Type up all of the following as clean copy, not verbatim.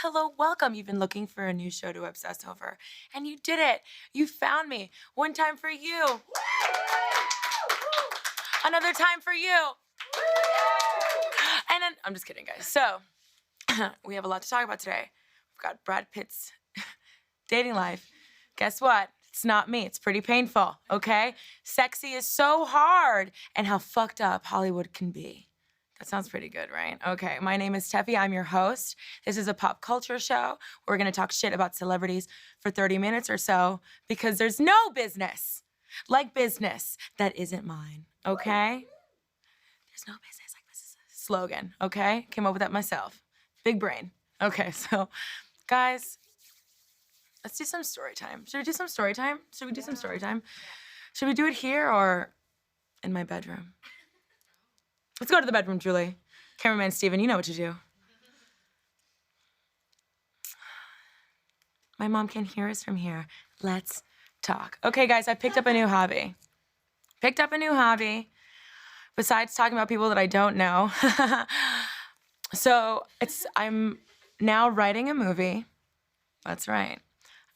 hello, welcome. You've been looking for a new show to obsess over, and you did it. You found me. One time for you. Another time for you. And then, I'm just kidding, guys. So, we have a lot to talk about today. We've got Brad Pitt's dating life. Guess what? It's not me. It's pretty painful, okay? Sexy is so hard, and how fucked up Hollywood can be. That sounds pretty good, right? Okay, my name is Tefi. I'm your host. This is a pop culture show. We're gonna talk shit about celebrities for 30 minutes or so because there's no business like business that isn't mine, okay? There's no business like this is a slogan, okay? Came up with that myself. Big brain. Okay, so guys, let's do some story time. Should we do some story time? Should we do some story time? Should we do it here or in my bedroom? Let's go to the bedroom, Julie. Cameraman Steven, you know what to do. My mom can't hear us from here. Let's talk. Okay, guys, I picked up a new hobby. Besides talking about people that I don't know. So I'm now writing a movie. That's right.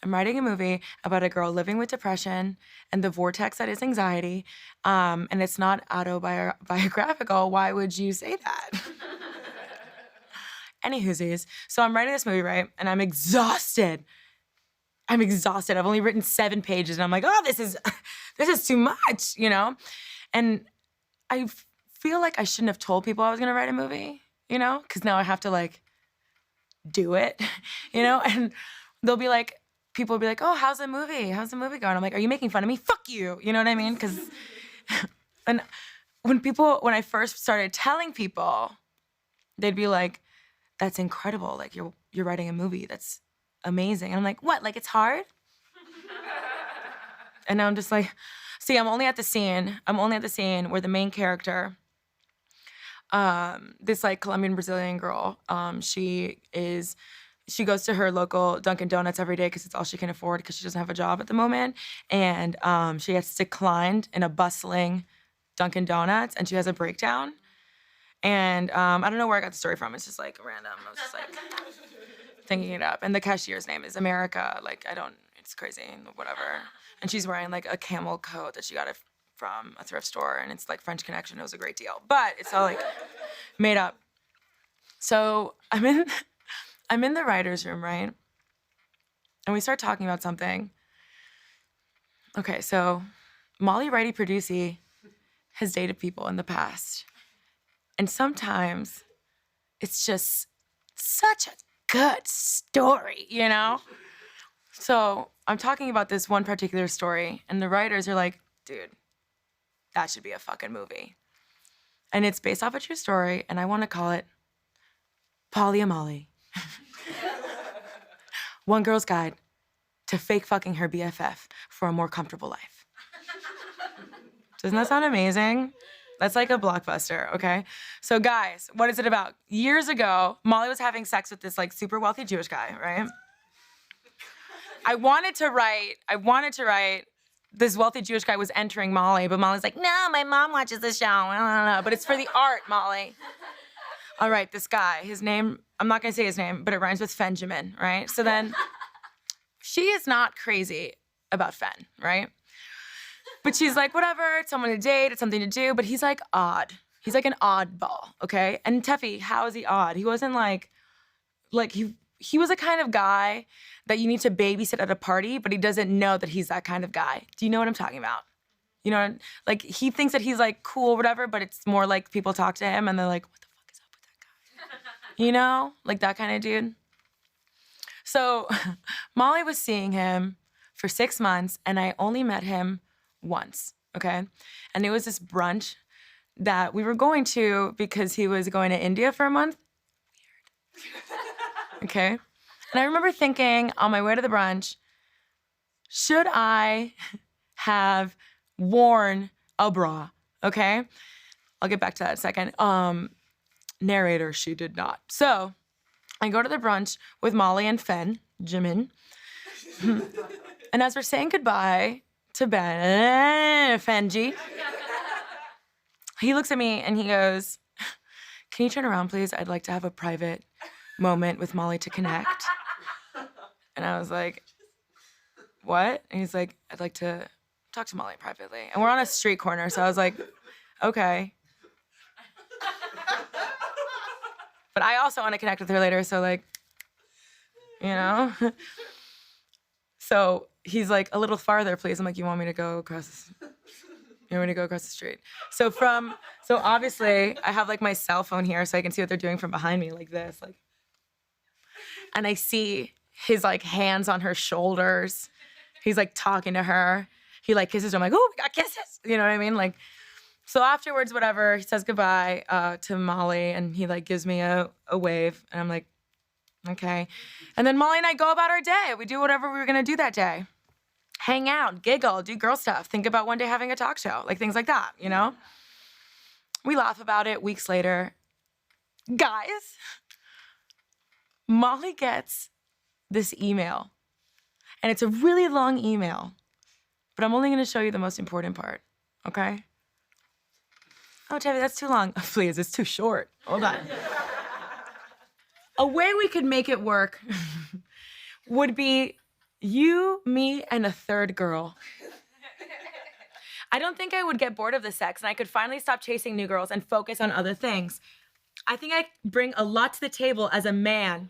I'm writing a movie about a girl living with depression and the vortex that is anxiety, and it's not autobiographical. Why would you say that? Anywhoosies. So I'm writing this movie, right? And I'm exhausted. I've only written 7 pages, and I'm like, oh, this is too much, you know? And I feel like I shouldn't have told people I was gonna write a movie, you know? Because now I have to, like, do it, you know? And they'll be like, people will be like, oh, how's the movie? How's the movie going? I'm like, are you making fun of me? Fuck you. You know what I mean? Because, and when I first started telling people, they'd be like, that's incredible. Like, you're writing a movie. That's amazing. And I'm like, what? Like, it's hard? And now I'm just like, see, I'm only at the scene where the main character, this, like, Colombian Brazilian girl, she goes to her local Dunkin' Donuts every day because it's all she can afford because she doesn't have a job at the moment. And she gets declined in a bustling Dunkin' Donuts, and she has a breakdown. And I don't know where I got the story from. It's just, like, random. I was just, like, thinking it up. And the cashier's name is America. Like, it's crazy, whatever. And she's wearing, like, a camel coat that she got from a thrift store, and it's, like, French Connection. It was a great deal. But it's all, like, made up. So I'm in the writer's room, right? And we start talking about something. Okay, so Molly Righty Producy has dated people in the past. And sometimes it's just such a good story, you know? So I'm talking about this one particular story, and the writers are like, dude, that should be a fucking movie. And it's based off a true story, and I want to call it Mollyamory. One girl's guide to fake fucking her BFF for a more comfortable life. Doesn't that sound amazing? That's like a blockbuster, okay? So guys, what is it about? Years ago, Molly was having sex with this, like, super wealthy Jewish guy, right? I wanted to write this wealthy Jewish guy was entering Molly, but Molly's like, no, my mom watches the show. No. But it's for the art, Molly. All right, this guy, his name, I'm not gonna say his name, but it rhymes with Fenjamin, right? So then, she is not crazy about Fen, right? But she's like, whatever, it's someone to date, it's something to do, but he's, like, odd. He's, like, an oddball, okay? And Tefi, how is he odd? He wasn't, like he was a kind of guy that you need to babysit at a party, but he doesn't know that he's that kind of guy. Do you know what I'm talking about? You know, like, he thinks that he's, like, cool or whatever, but it's more like people talk to him and they're like, what the fuck is up with that guy? You know? Like, that kind of dude. So Molly was seeing him for 6 months, and I only met him once, okay? And it was this brunch that we were going to because he was going to India for a month. Weird. Okay? And I remember thinking on my way to the brunch, should I have worn a bra, okay? I'll get back to that in a second. Narrator, she did not. So I go to the brunch with Molly and Jimin. And as we're saying goodbye to Fenji, he looks at me and he goes, can you turn around, please? I'd like to have a private moment with Molly to connect. And I was like, what? And he's like, I'd like to talk to Molly privately. And we're on a street corner, so I was like, okay. But I also want to connect with her later, so like, you know? So he's like, a little farther, please. I'm like, you want me to go across you want me to go across the street? So obviously I have like my cell phone here so I can see what they're doing from behind me like this. Like, and I see his like hands on her shoulders. He's like talking to her. He like kisses her. I'm like, oh, we got kisses. You know what I mean? Like, so afterwards, whatever, he says goodbye to Molly and he like gives me a wave and I'm like, okay. And then Molly and I go about our day. We do whatever we were gonna do that day. Hang out, giggle, do girl stuff, think about one day having a talk show, like things like that, you know? We laugh about it weeks later. Guys, Molly gets this email, and it's a really long email, but I'm only gonna show you the most important part, okay? Oh, Tefi, that's too long. Oh, please, it's too short. Hold on. A way we could make it work would be you, me, and a third girl. I don't think I would get bored of the sex and I could finally stop chasing new girls and focus on other things. I think I bring a lot to the table as a man.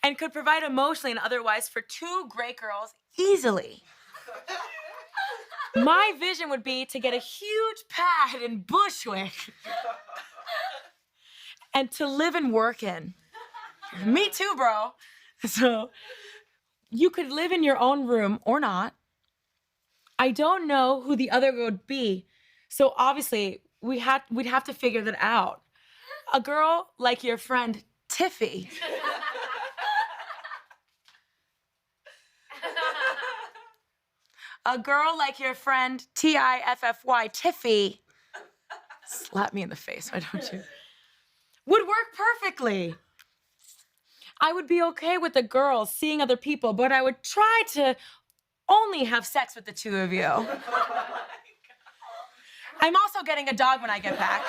And could provide emotionally and otherwise for two great girls easily. My vision would be to get a huge pad in Bushwick and to live and work in. Me too, bro. So you could live in your own room or not. I don't know who the other would be. So obviously we'd have to figure that out. A girl like your friend Tefi. A girl like your friend Tiffy, Tefi. Slap me in the face, why don't you? Would work perfectly. I would be okay with the girls seeing other people, but I would try to only have sex with the two of you. I'm also getting a dog when I get back.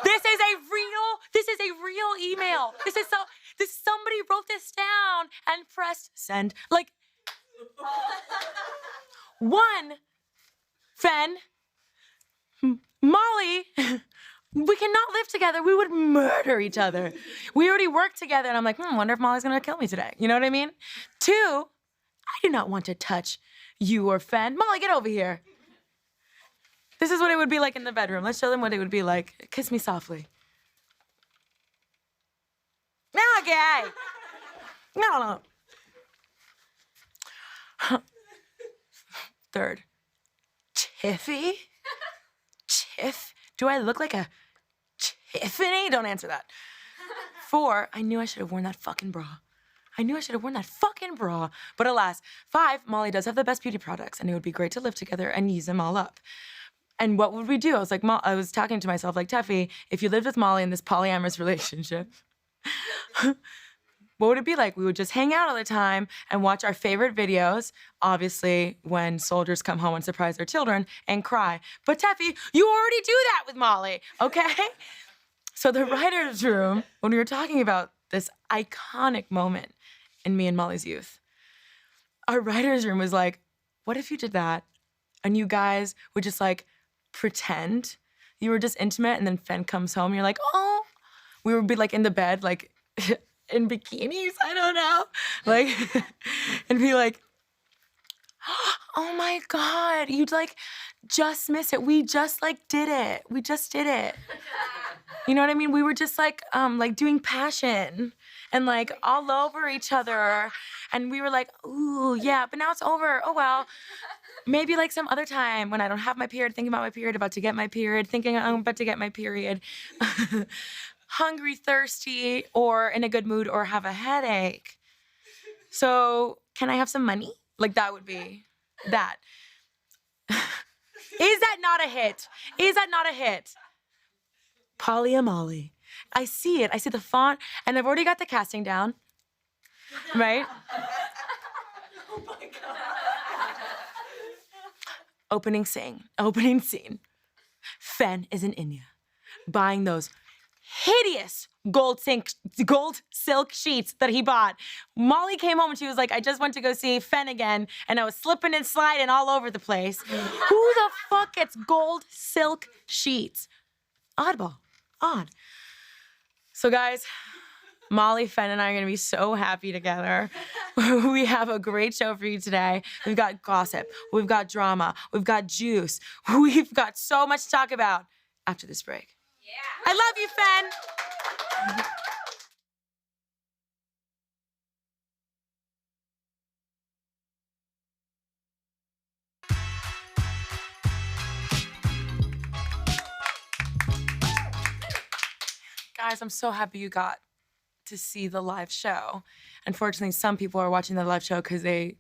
This is a real email. Somebody wrote this down and pressed send. Like, one, Fen, Molly, we cannot live together. We would murder each other. We already work together, and I'm like, wonder if Molly's gonna kill me today. You know what I mean? Two, I do not want to touch you or Fen. Molly, get over here. This is what it would be like in the bedroom. Let's show them what it would be like. Kiss me softly. Okay. No. Third, Tefi? Do I look like a Tiffany? Don't answer that. Four, I knew I should have worn that fucking bra. But alas. Five, Molly does have the best beauty products, and it would be great to live together and use them all up. And what would we do? I was talking to myself like, Tefi, if you lived with Molly in this polyamorous relationship, what would it be like? We would just hang out all the time and watch our favorite videos, obviously when soldiers come home and surprise their children, and cry. But Tefi, you already do that with Molly, okay? So the writer's room, when we were talking about this iconic moment in me and Molly's youth, our writer's room was like, what if you did that and you guys would just like pretend you were just intimate and then Fen comes home and you're like, oh, we would be like in the bed, like in bikinis, I don't know, like, and be like, oh my God, you'd like just miss it. We just like did it. We just did it. You know what I mean? We were just like doing passion and like all over each other. And we were like, ooh, yeah, but now it's over. Oh, well, maybe like some other time when I don't have my period, thinking about my period, about to get my period, thinking I'm about to get my period. Hungry, thirsty, or in a good mood, or have a headache. So can I have some money? Like that would be that. Is that not a hit? Is that not a hit? Mollyamory. I see it. I see the font, and I've already got the casting down, right? Oh my God. Opening scene. Fen is in India. buying those hideous gold silk sheets that he bought. Molly came home and she was like, I just went to go see Fen again, and I was slipping and sliding all over the place. Who the fuck gets gold silk sheets? Oddball. Odd. So guys, Molly, Fen, and I are gonna be so happy together. We have a great show for you today. We've got gossip, we've got drama, we've got juice. We've got so much to talk about after this break. Yeah. I love you, Fen. Guys, I'm so happy you got to see the live show. Unfortunately, some people are watching the live show because they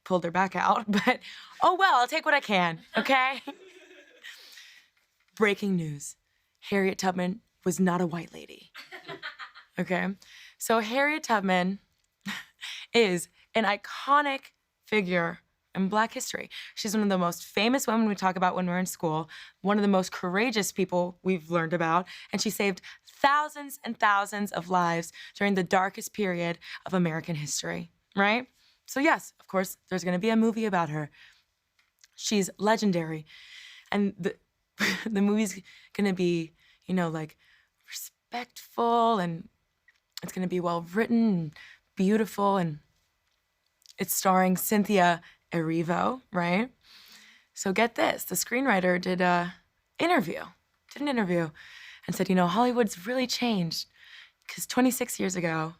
pulled their back out, but oh well, I'll take what I can, okay? Breaking news. Harriet Tubman was not a white lady, okay? So Harriet Tubman is an iconic figure in Black history. She's one of the most famous women we talk about when we're in school, one of the most courageous people we've learned about, and she saved thousands and thousands of lives during the darkest period of American history, right? So yes, of course, there's gonna be a movie about her. She's legendary. And the movie's gonna be, you know, like respectful, and it's gonna be well written and beautiful, and it's starring Cynthia Erivo, right? So get this, the screenwriter did an interview and said, you know, Hollywood's really changed, because 26 years ago,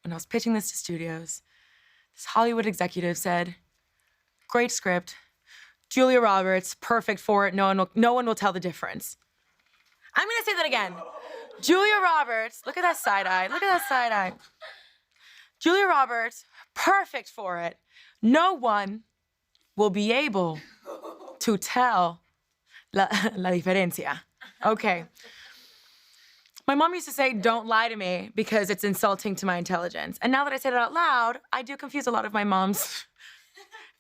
when I was pitching this to studios, this Hollywood executive said, great script, Julia Roberts, perfect for it, no one will tell the difference. I'm gonna say that again. Julia Roberts, look at that side eye, look at that side eye. Julia Roberts, perfect for it. No one will be able to tell la diferencia. Okay. My mom used to say, don't lie to me because it's insulting to my intelligence. And now that I say it out loud, I do confuse a lot of my mom's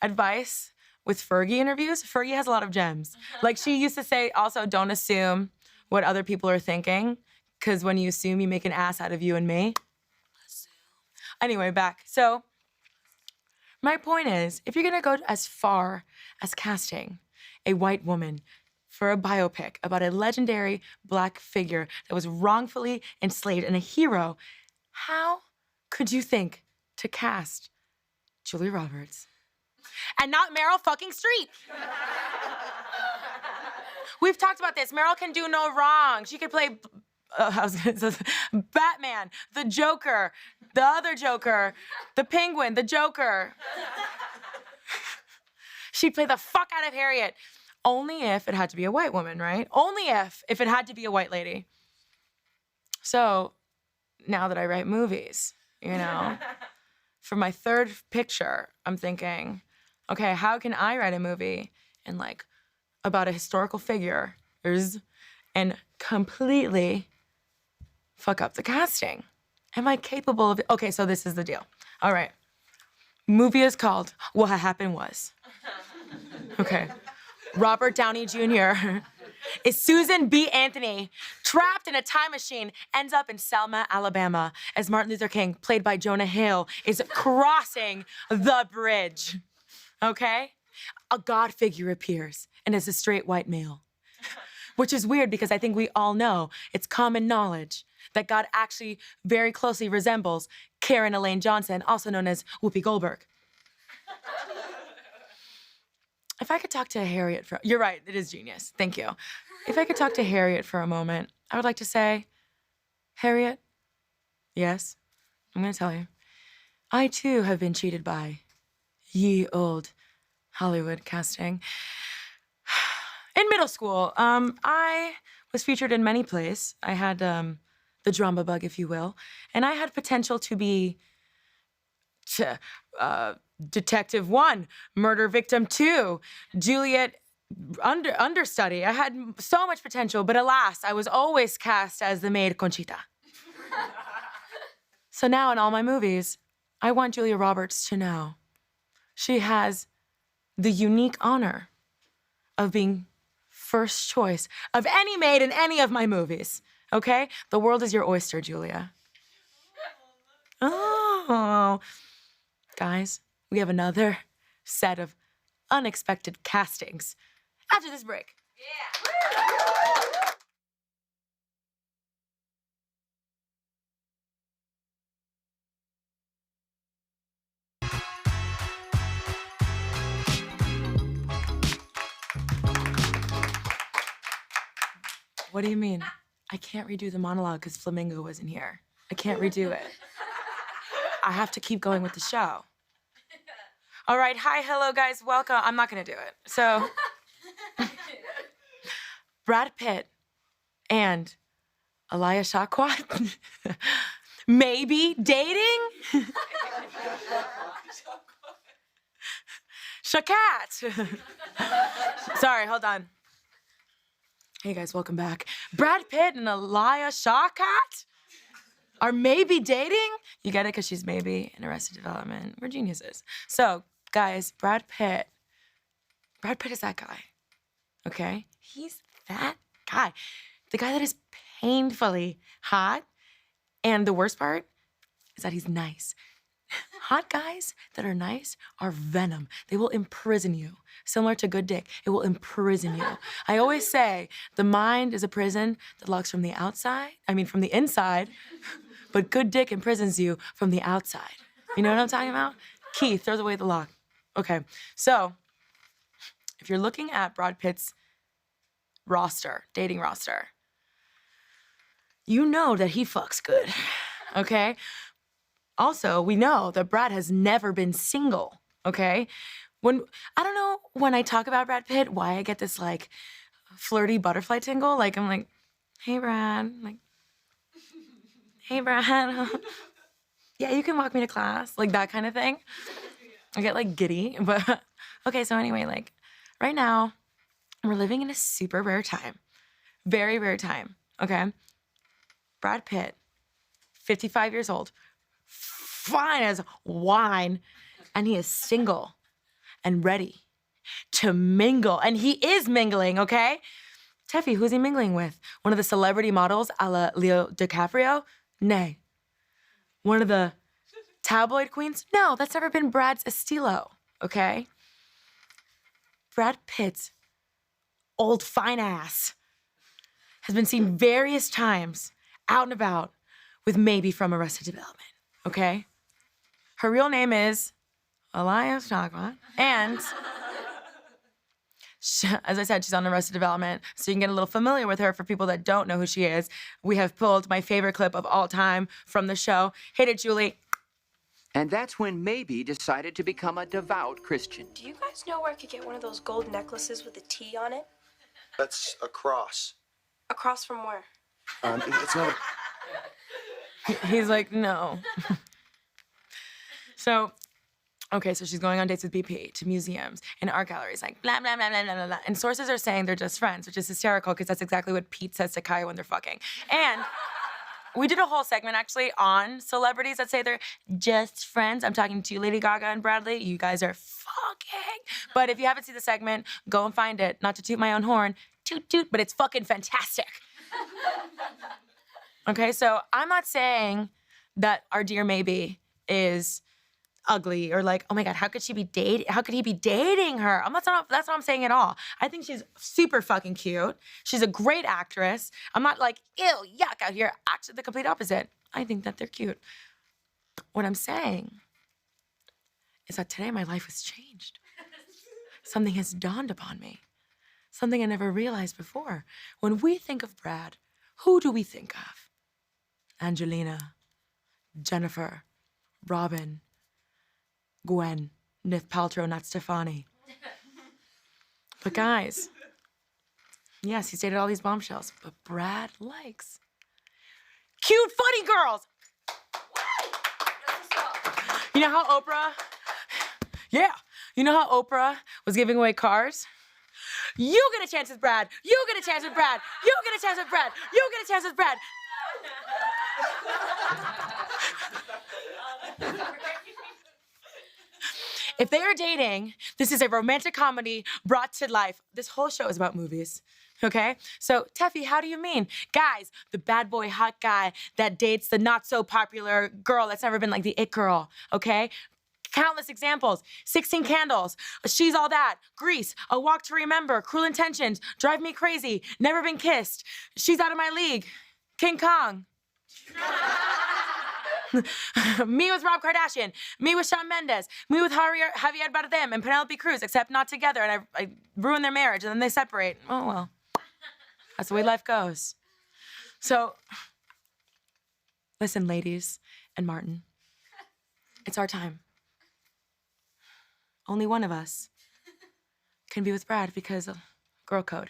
advice with Fergie interviews. Fergie has a lot of gems. Like she used to say also, don't assume what other people are thinking, because when you assume, you make an ass out of you and me. Anyway, back. So my point is, if you're gonna go as far as casting a white woman for a biopic about a legendary Black figure that was wrongfully enslaved and a hero, how could you think to cast Julia Roberts and not Meryl fucking Streep? We've talked about this. Meryl can do no wrong. She could play Batman, the Joker, the other Joker, the Penguin, the Joker. She'd play the fuck out of Harriet. Only if it had to be a white woman, right? Only if it had to be a white lady. So now that I write movies, you know, for my third picture, I'm thinking, okay, how can I write a movie and like about a historical figure and completely fuck up the casting? Am I capable of it? Okay, so this is the deal. All right. Movie is called What Happened Was. Okay. Robert Downey Jr. is Susan B. Anthony, trapped in a time machine, ends up in Selma, Alabama, as Martin Luther King, played by Jonah Hill, is crossing the bridge, okay? A God figure appears, and is a straight white male, which is weird because I think we all know, it's common knowledge, that God actually very closely resembles Karen Elaine Johnson, also known as Whoopi Goldberg. If I could talk to Harriet you're right, it is genius, thank you. If I could talk to Harriet for a moment, I would like to say, Harriet, yes, I'm gonna tell you, I too have been cheated by ye old Hollywood casting. In middle school, I was featured in many plays. I had the drama bug, if you will, and I had potential to be Detective 1, Murder Victim 2, Juliet understudy. I had so much potential, but alas, I was always cast as the maid Conchita. So now in all my movies, I want Julia Roberts to know she has the unique honor of being first choice of any maid in any of my movies, okay? The world is your oyster, Julia. Oh. Guys, we have another set of unexpected castings after this break. Yeah. What do you mean? I can't redo the monologue because Flamingo wasn't here. I can't redo it. I have to keep going with the show. All right, hi, hello, guys, welcome. I'm not gonna do it. So, Brad Pitt and Elia Shawkat maybe dating? Shakat. Sorry, hold on. Hey guys, welcome back. Brad Pitt and Elia Shawkat are maybe dating? You get it? Because she's maybe in Arrested Development. We're geniuses. So, guys, Brad Pitt is that guy, okay? He's that guy. The guy that is painfully hot. And the worst part is that he's nice. Hot guys that are nice are venom. They will imprison you. Similar to good dick, it will imprison you. I always say the mind is a prison that locks from the inside, but good dick imprisons you from the outside. You know what I'm talking about? Key throws away the lock. Okay, so if you're looking at Brad Pitt's dating roster, you know that he fucks good, okay? Also, we know that Brad has never been single, okay? I don't know when I talk about Brad Pitt, why I get this like flirty butterfly tingle. Like I'm like, hey Brad, like, hey Brad. Yeah, you can walk me to class, like that kind of thing. I get like giddy, but okay, so anyway, like right now, we're living in a super rare time. Very rare time, okay? Brad Pitt, 55 years old, fine as wine, and he is single and ready to mingle. And he is mingling, okay? Tefi, who's he mingling with? One of the celebrity models a la Leo DiCaprio? Nay. One of the tabloid queens? No, that's never been Brad's estilo, okay? Brad Pitt's old fine ass has been seen various times out and about with maybe from Arrested Development, okay? Her real name is Elia Shawkat, and as I said, she's on Arrested Development, so you can get a little familiar with her for people that don't know who she is. We have pulled my favorite clip of all time from the show. Hit it, Julie. And that's when Maybe decided to become a devout Christian. Do you guys know where I could get one of those gold necklaces with a T on it? That's a cross. Across from where? It's not He's like, no. So she's going on dates with BP, to museums, and art galleries, like blah, blah, blah, blah, blah, blah. And sources are saying they're just friends, which is hysterical because that's exactly what Pete says to Kaya when they're fucking. And we did a whole segment actually on celebrities that say they're just friends. I'm talking to Lady Gaga and Bradley. You guys are fucking. But if you haven't seen the segment, go and find it. Not to toot my own horn, toot toot, but it's fucking fantastic. Okay, so I'm not saying that our dear Maybe is ugly or like, oh my God, how could he be dating her? That's not what I'm saying at all. I think she's super fucking cute. She's a great actress. I'm not like, ew, yuck out here. Actually, the complete opposite. I think that they're cute. What I'm saying is that today my life has changed. Something has dawned upon me. Something I never realized before. When we think of Brad, who do we think of? Angelina, Jennifer, Robin, Gwen, Gwyneth Paltrow, not Stefani. But guys, yes, he's dated all these bombshells, but Brad likes cute, funny girls. You know how Oprah was giving away cars? You get a chance with Brad. You get a chance with Brad. You get a chance with Brad. You get a chance with Brad. If they are dating, this is a romantic comedy brought to life. This whole show is about movies, okay? So, Tefi, how do you mean? Guys, the bad boy hot guy that dates the not so popular girl that's never been like the it girl, okay? Countless examples. 16 Candles, She's All That, Grease, A Walk to Remember, Cruel Intentions, Drive Me Crazy, Never Been Kissed, She's Out of My League, King Kong. Me with Rob Kardashian, me with Shawn Mendes, me with Javier Bardem and Penelope Cruz, except not together, and I ruined their marriage, and then they separate. Oh, well. That's the way life goes. So, listen, ladies and Martin, it's our time. Only one of us can be with Brad because of girl code.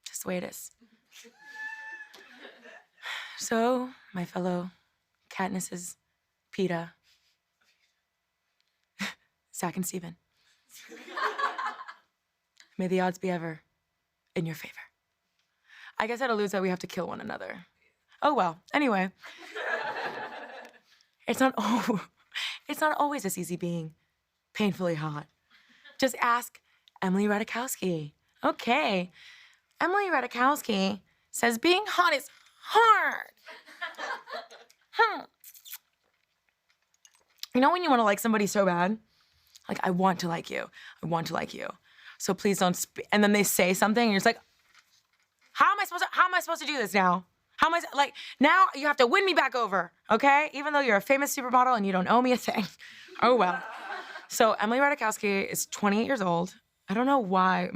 Just the way it is. So, my fellow Katnisses, PETA, Zach and Steven, may the odds be ever in your favor. I guess that alludes that we have to kill one another. Oh, well. Anyway. It's not always this easy being painfully hot. Just ask Emily Ratajkowski. Okay. Emily Ratajkowski says being hot is hard. You know when you want to like somebody so bad? Like, I want to like you. I want to like you. So please don't and then they say something and you're just like, how am I supposed to do this now? Now you have to win me back over, okay? Even though you're a famous supermodel and you don't owe me a thing. Oh, well. So Emily Ratajkowski is 28 years old. I don't know why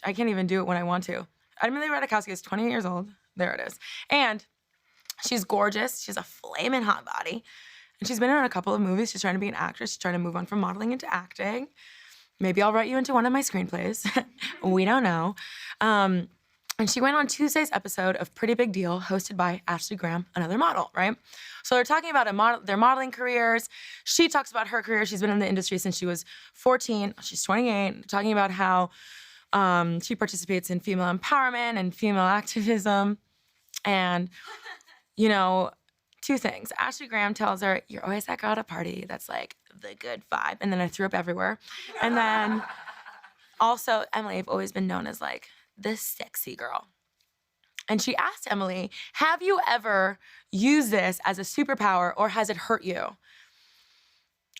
I can't even do it when I want to. Emily Ratajkowski is 28 years old. There it is. And she's gorgeous. She's a flaming hot body. And she's been in a couple of movies. She's trying to be an actress. She's trying to move on from modeling into acting. Maybe I'll write you into one of my screenplays. We don't know. And she went on Tuesday's episode of Pretty Big Deal, hosted by Ashley Graham, another model, right? So they're talking about their modeling careers. She talks about her career. She's been in the industry since she was 14. She's 28, talking about how she participates in female empowerment and female activism. And, you know, two things. Ashley Graham tells her, you're always that girl at a party that's like the good vibe. And then I threw up everywhere. And then also, Emily, I've always been known as like, this sexy girl. And she asked Emily, have you ever used this as a superpower or has it hurt you?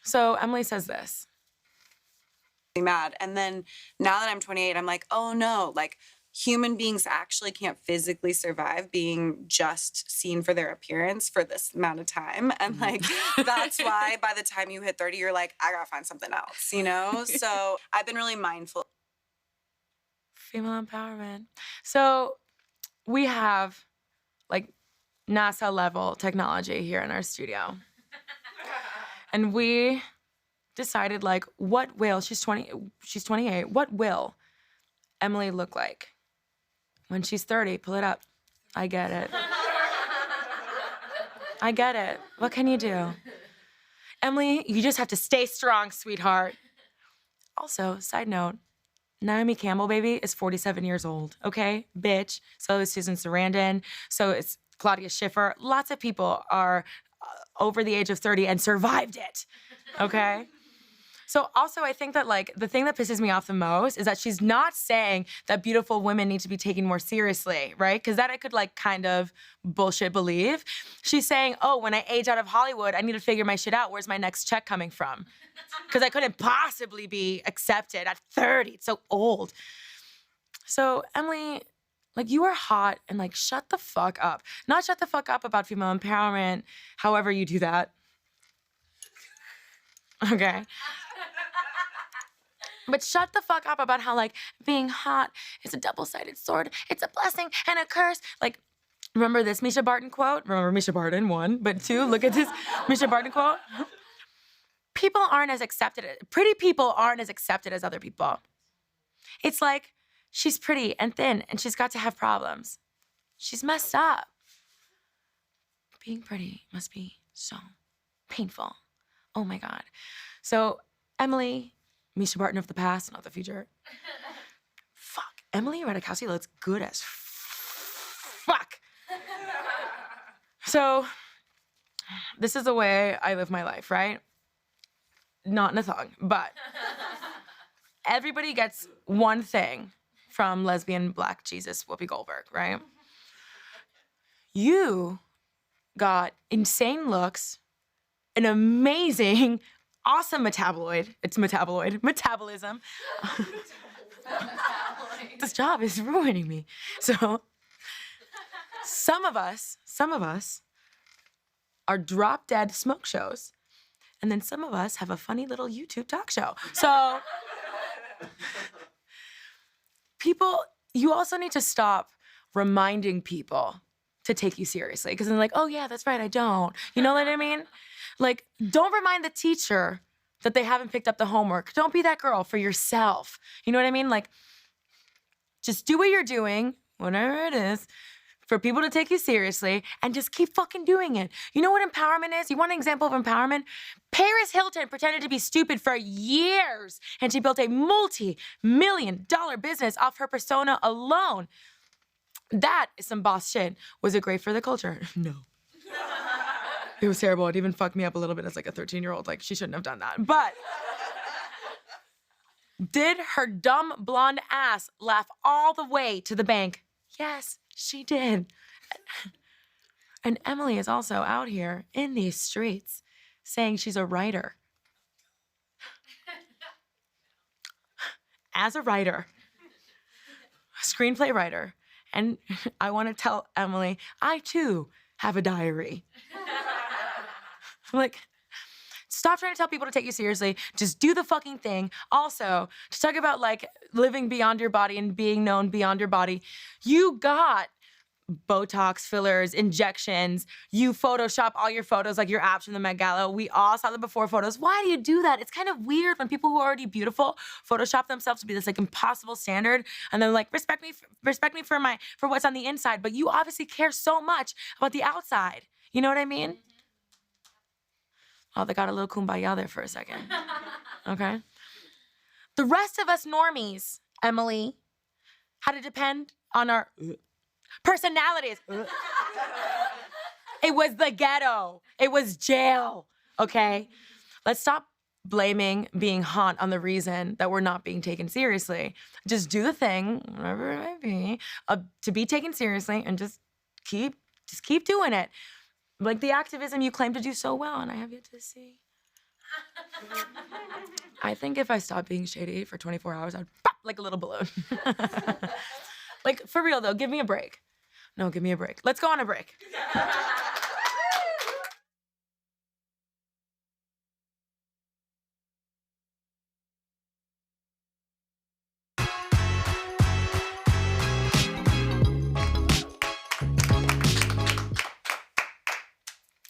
So Emily says this. Mad. And then now that I'm 28, I'm like, oh no, like human beings actually can't physically survive being just seen for their appearance for this amount of time. And like, that's why by the time you hit 30, you're like, I gotta find something else, you know? So I've been really mindful. Female empowerment. So we have like NASA level technology here in our studio. And we decided like, what will, she's 28, what will Emily look like when she's 30? Pull it up. I get it. I get it. What can you do? Emily, you just have to stay strong, sweetheart. Also, side note, Naomi Campbell, baby, is 47 years old, okay? Bitch. So is Susan Sarandon. So is Claudia Schiffer. Lots of people are over the age of 30 and survived it, okay? So also, I think that, like, the thing that pisses me off the most is that she's not saying that beautiful women need to be taken more seriously, right? Because that I could, like, kind of bullshit believe. She's saying, oh, when I age out of Hollywood, I need to figure my shit out. Where's my next check coming from? Because I couldn't possibly be accepted at 30. It's so old. So, Emily, like, you are hot and, like, shut the fuck up. Not shut the fuck up about female empowerment, however you do that. Okay? But shut the fuck up about how, like, being hot is a double-sided sword. It's a blessing and a curse. Like, remember this Misha Barton quote? Remember Misha Barton, one. But two, look at this Misha Barton quote. People aren't as accepted. Pretty people aren't as accepted as other people. It's like, she's pretty and thin, and she's got to have problems. She's messed up. Being pretty must be so painful. Oh, my God. So, Emily, Misha Barton of the past, not the future. Fuck. Emily Ratajkowski looks good as fuck. So, this is the way I live my life, right? not in a thong, but everybody gets one thing from lesbian black Jesus Whoopi Goldberg, right? You got insane looks, an amazing, awesome metabolism. This job is ruining me. So some of us are drop dead smoke shows, and then some of us have a funny little YouTube talk show. So people, you also need to stop reminding people to take you seriously, because they're like, oh yeah, that's right, I don't. You know what I mean? Like, don't remind the teacher that they haven't picked up the homework. Don't be that girl for yourself. You know what I mean? Like, just do what you're doing, whatever it is, for people to take you seriously, and just keep fucking doing it. You know what empowerment is? You want an example of empowerment? Paris Hilton pretended to be stupid for years, and she built a multi-million-dollar business off her persona alone. That is some boss shit. Was it great for the culture? No. It was terrible. It even fucked me up a little bit as like a 13-year-old. Like, she shouldn't have done that. But did her dumb blonde ass laugh all the way to the bank? Yes, she did. And Emily is also out here in these streets saying she's a writer. As a writer, a screenplay writer, and I want to tell Emily, I too have a diary. Like, stop trying to tell people to take you seriously. Just do the fucking thing. Also, to talk about like living beyond your body and being known beyond your body, you got Botox, fillers, injections. You Photoshop all your photos like your abs from the Met Gala. We all saw the before photos. Why do you do that? It's kind of weird when people who are already beautiful Photoshop themselves to be this like impossible standard, and then like respect me for what's on the inside. But you obviously care so much about the outside. You know what I mean? Oh, they got a little kumbaya there for a second. Okay. The rest of us normies, Emily, had to depend on our personalities. It was the ghetto. It was jail, okay? Let's stop blaming being hot on the reason that we're not being taken seriously. Just do the thing, whatever it might be, to be taken seriously, and just keep doing it. Like the activism you claim to do so well, and I have yet to see. I think if I stopped being shady for 24 hours, I'd pop like a little balloon. Like, for real though, give me a break. No, give me a break. Let's go on a break.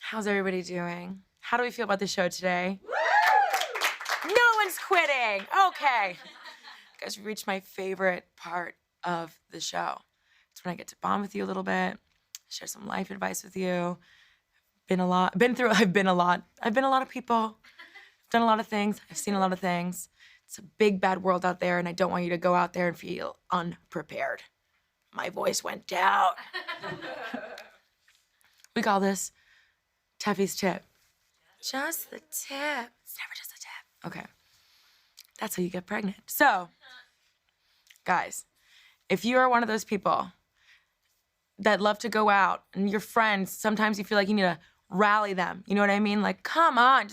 How's everybody doing? How do we feel about the show today? No one's quitting. Okay. You guys reached my favorite part of the show. It's when I get to bond with you a little bit, share some life advice with you. I've been a lot of people. I've done a lot of things. I've seen a lot of things. It's a big, bad world out there, and I don't want you to go out there and feel unprepared. My voice went down. We call this Tefi's tip. Just the tip. It's never just a tip. Okay. That's how you get pregnant. So, guys, if you are one of those people that love to go out and your friends, sometimes you feel like you need to rally them. You know what I mean? Like, come on,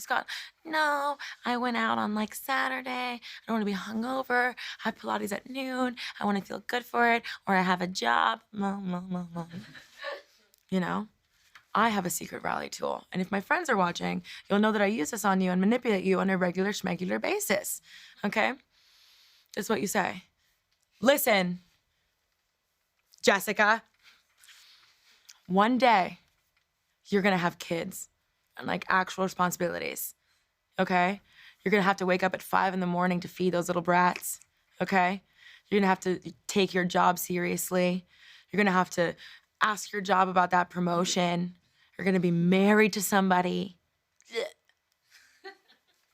no, I went out on like Saturday. I don't want to be hungover. I have Pilates at noon. I want to feel good for it. Or I have a job. You know? I have a secret rally tool. And if my friends are watching, you'll know that I use this on you and manipulate you on a regular schmegular basis. Okay? Just what you say. Listen, Jessica, one day you're gonna have kids and like actual responsibilities. Okay? You're gonna have to wake up at 5 a.m. to feed those little brats. Okay? You're gonna have to take your job seriously. You're gonna have to ask your job about that promotion. You're gonna be married to somebody,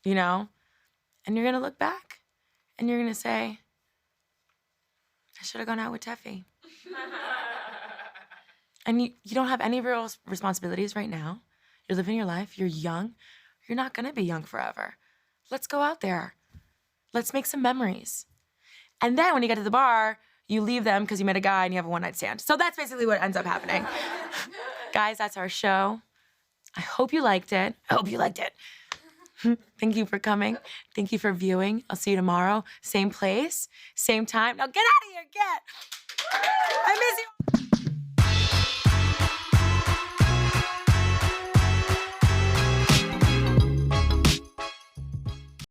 you know? And you're gonna look back and you're gonna say, I should have gone out with Tefi. And you don't have any real responsibilities right now. You're living your life, you're young. You're not gonna be young forever. Let's go out there. Let's make some memories. And then when you get to the bar, you leave them because you met a guy and you have a one-night stand. So that's basically what ends up happening. Guys, that's our show. I hope you liked it. I hope you liked it. Thank you for coming. Thank you for viewing. I'll see you tomorrow. Same place, same time. Now get out of here, get. I miss you.